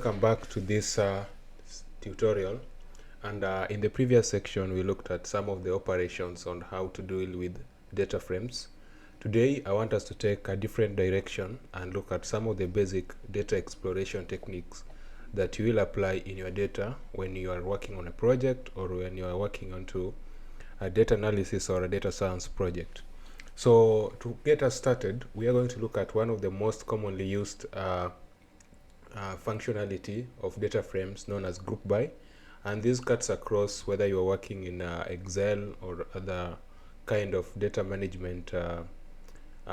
Welcome back to this tutorial, and in the previous section we looked at some of the operations on how to deal with data frames. Today I want us to take a different direction and look at some of the basic data exploration techniques that you will apply in your data when you are working on a project or when you are working onto a data analysis or a data science project. So to get us started, we are going to look at one of the most commonly used functionality of data frames known as groupby, and this cuts across whether you are working in Excel or other kind of data management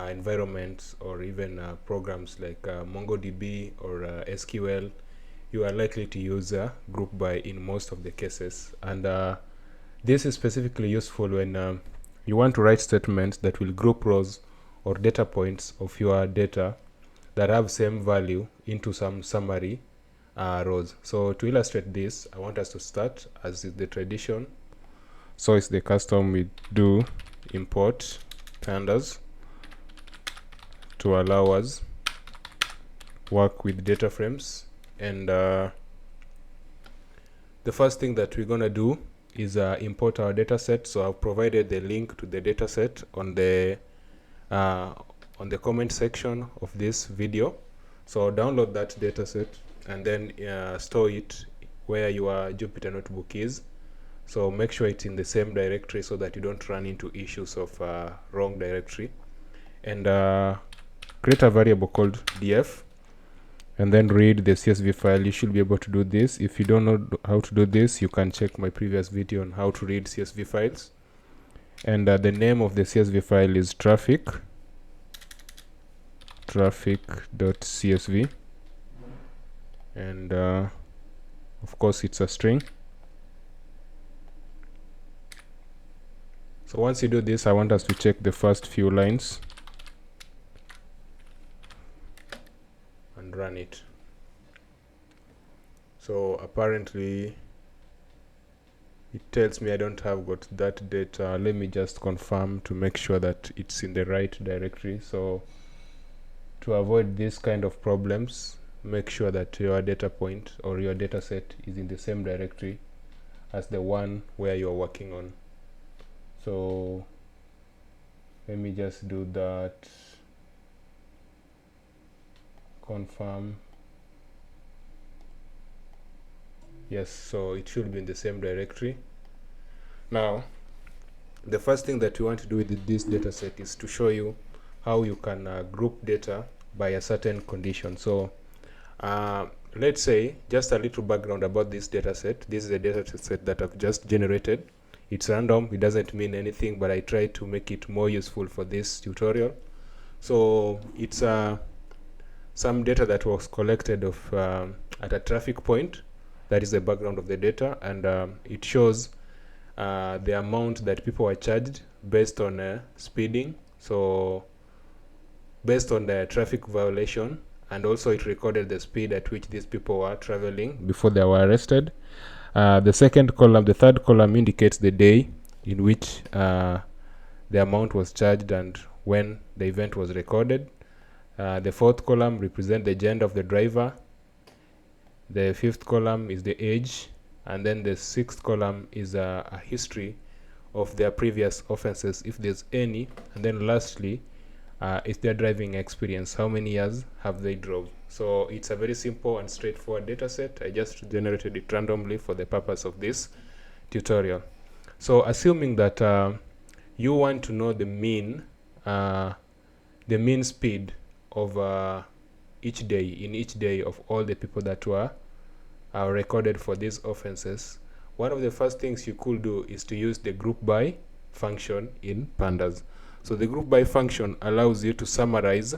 environments, or even programs like MongoDB or SQL. You are likely to use groupby in most of the cases, and this is specifically useful when you want to write statements that will group rows or data points of your data that have same value into some summary rows. So to illustrate this, I want us to start, as is the tradition. So it's the custom, we do import pandas to allow us work with data frames. And the first thing that we're gonna do is import our data set. So I've provided the link to the data set on the comment section of this video. So download that dataset and then store it where your Jupyter notebook is. So make sure it's in the same directory so that you don't run into issues of wrong directory. And create a variable called df and then read the CSV file. You should be able to do this. If you don't know how to do this, you can check my previous video on how to read CSV files. And the name of the CSV file is traffic.csv, and of course it's a string. So once you do this, I want us to check the first few lines and run it. So apparently it tells me I don't have got that data. Let me just confirm to make sure that it's in the right directory. So to avoid this kind of problems, make sure that your data point or your data set is in the same directory as the one where you're working on. So let me just do that. Confirm. Yes, so it should be in the same directory. Now, the first thing that you want to do with this data set is to show you how you can group data by a certain condition. So let's say, just a little background about this data set. This is a data set that I've just generated. It's random, it doesn't mean anything, but I try to make it more useful for this tutorial. So it's some data that was collected of at a traffic point. That is the background of the data, and it shows the amount that people are charged based on speeding, so based on the traffic violation, and also it recorded the speed at which these people were traveling before they were arrested. The third column indicates the day in which the amount was charged and when the event was recorded. The fourth column represents the gender of the driver. The fifth column is the age, and then the sixth column is a history of their previous offenses, if there's any, and then lastly is their driving experience, how many years have they drove. So it's a very simple and straightforward data set. I just generated it randomly for the purpose of this tutorial. So assuming that you want to know the mean speed of each day of all the people that were recorded for these offenses, one of the first things you could do is to use the groupby function in pandas. So the groupby function allows you to summarize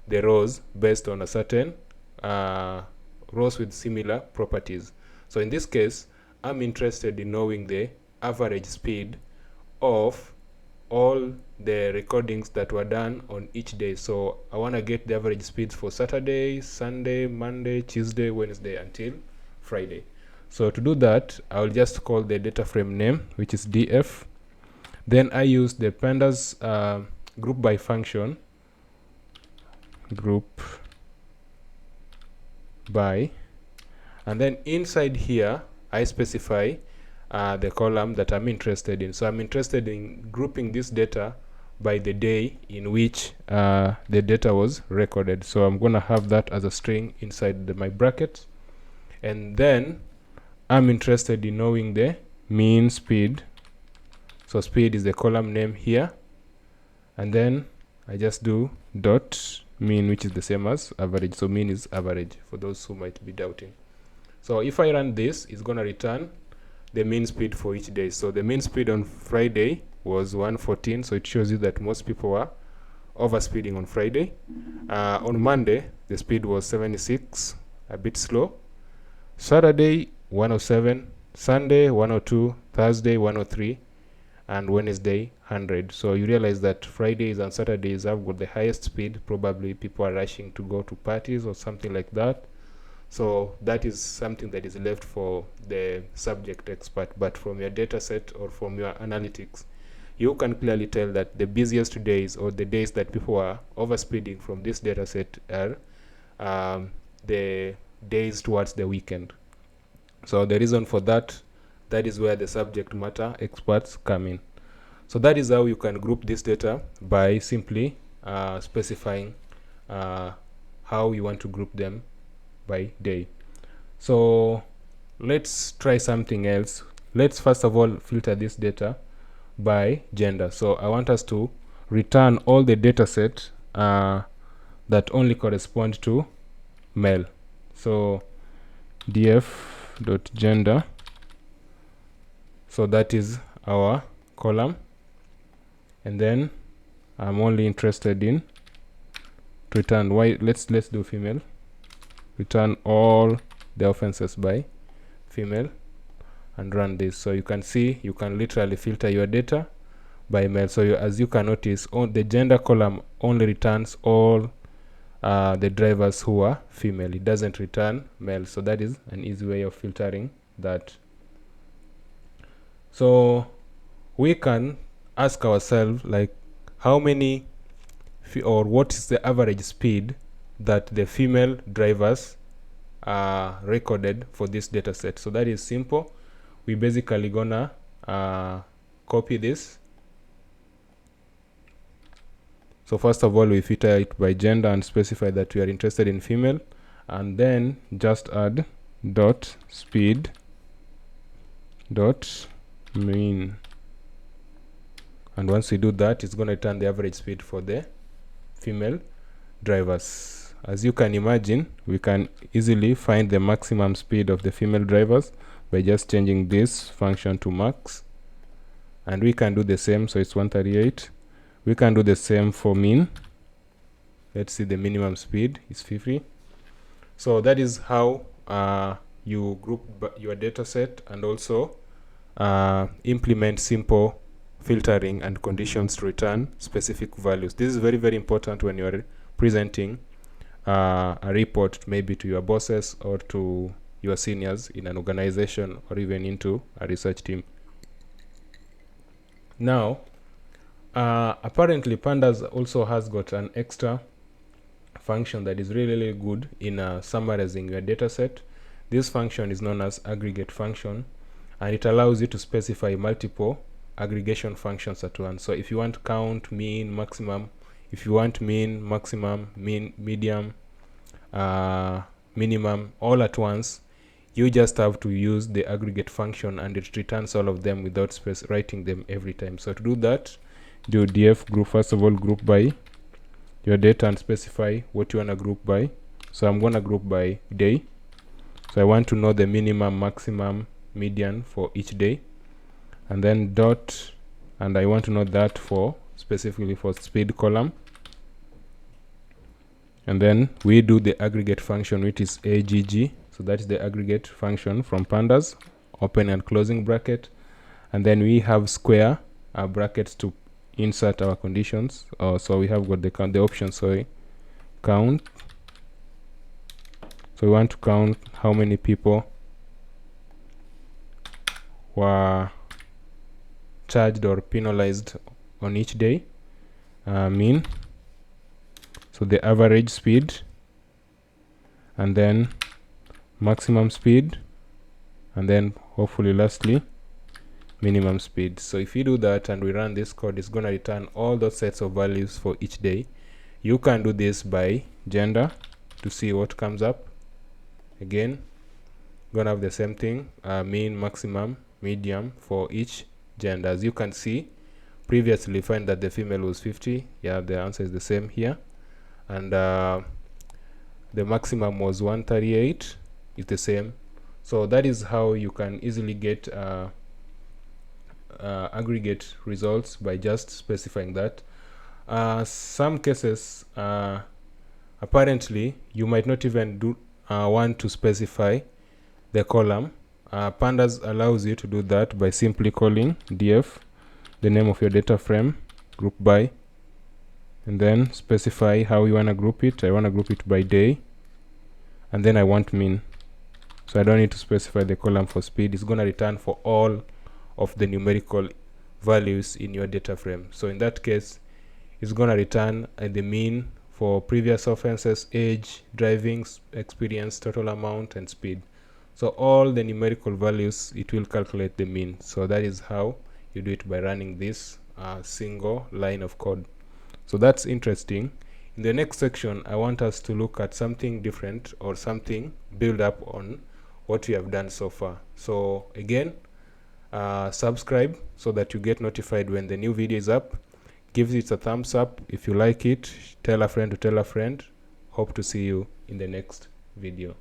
the rows based on a certain rows with similar properties. So in this case, I'm interested in knowing the average speed of all the recordings that were done on each day. So I want to get the average speeds for Saturday, Sunday, Monday, Tuesday, Wednesday until Friday. So to do that, I'll just call the data frame name, which is df. Then I use the pandas groupby function, group by, And then inside here I specify the column that I'm interested in. So I'm interested in grouping this data by the day in which the data was recorded. So I'm going to have that as a string inside my bracket. And then I'm interested in knowing the mean speed. So speed is the column name here. And then I just do dot mean, which is the same as average. So mean is average for those who might be doubting. So if I run this, it's going to return the mean speed for each day. So the mean speed on Friday was 114. So it shows you that most people were overspeeding on Friday. On Monday, the speed was 76, a bit slow. Saturday, 107. Sunday, 102. Thursday, 103. And Wednesday, 100. So you realize that Fridays and Saturdays have got the highest speed. Probably people are rushing to go to parties or something like that. So that is something that is left for the subject expert. But from your data set or from your analytics, you can clearly tell that the busiest days or the days that people are overspeeding from this data set are the days towards the weekend. So the reason for that is where the subject matter experts come in. So that is how you can group this data by simply specifying how you want to group them by day. So let's try something else. Let's first of all filter this data by gender. So I want us to return all the data set that only correspond to male. So df.gender, so that is our column, and then I'm only interested in to return let's do female. Return all the offenses by female and run this. So you can see you can literally filter your data by male. So as you can notice, the gender column only returns all the drivers who are female. It doesn't return male. So that is an easy way of filtering that. So we can ask ourselves, like, how many or what is the average speed that the female drivers are recorded for this data set. So that is simple. We basically gonna copy this. So first of all, we filter it by gender and specify that we are interested in female, and then just add dot speed dot mean. And once we do that, it's going to return the average speed for the female drivers. As you can imagine, we can easily find the maximum speed of the female drivers by just changing this function to max. And we can do the same, so it's 138. We can do the same for mean. Let's see, the minimum speed is 50. So that is how you group your data set and also implement simple filtering and conditions to return specific values. This is very, very important when you are presenting a report, maybe to your bosses or to your seniors in an organization or even into a research team. Now, apparently pandas also has got an extra function that is really, really good in summarizing your data set. This function is known as aggregate function, and it allows you to specify multiple aggregation functions at once. So if you want count, mean, maximum, if you want mean, maximum, mean, medium, minimum, all at once, you just have to use the aggregate function and it returns all of them without writing them every time. So to do that, do df group, first of all group by your data and specify what you want to group by. So I'm going to group by day. So I want to know the minimum, maximum, median for each day, and then dot, and I want to know that for specifically for speed column. And then we do the aggregate function, which is agg. So that is the aggregate function from pandas, open and closing bracket, and then we have square brackets to insert our conditions. So we have got the option, sorry, count. So we want to count how many people were charged or penalized on each day. Mean, so the average speed, and then maximum speed, and then hopefully lastly minimum speed. So if you do that and we run this code, it's going to return all those sets of values for each day. You can do this by gender to see what comes up. Again, gonna have the same thing, mean, maximum, medium for each gender. As you can see, previously find that the female was 50. Yeah, the answer is the same here. And the maximum was 138. It's the same. So that is how you can easily get aggregate results by just specifying that. Some cases, apparently you might not even do want to specify the column. Pandas allows you to do that by simply calling df, the name of your data frame, group by, and then specify how you want to group it. I want to group it by day, and then I want mean. So I don't need to specify the column for speed. It's going to return for all of the numerical values in your data frame. So in that case, it's going to return the mean for previous offenses, age, driving experience, total amount, and speed. So all the numerical values, it will calculate the mean. So that is how you do it, by running this single line of code. So that's interesting. In the next section, I want us to look at something different, or something build up on what we have done so far. So again, subscribe so that you get notified when the new video is up. Give it a thumbs up if you like it. Tell a friend to tell a friend. Hope to see you in the next video.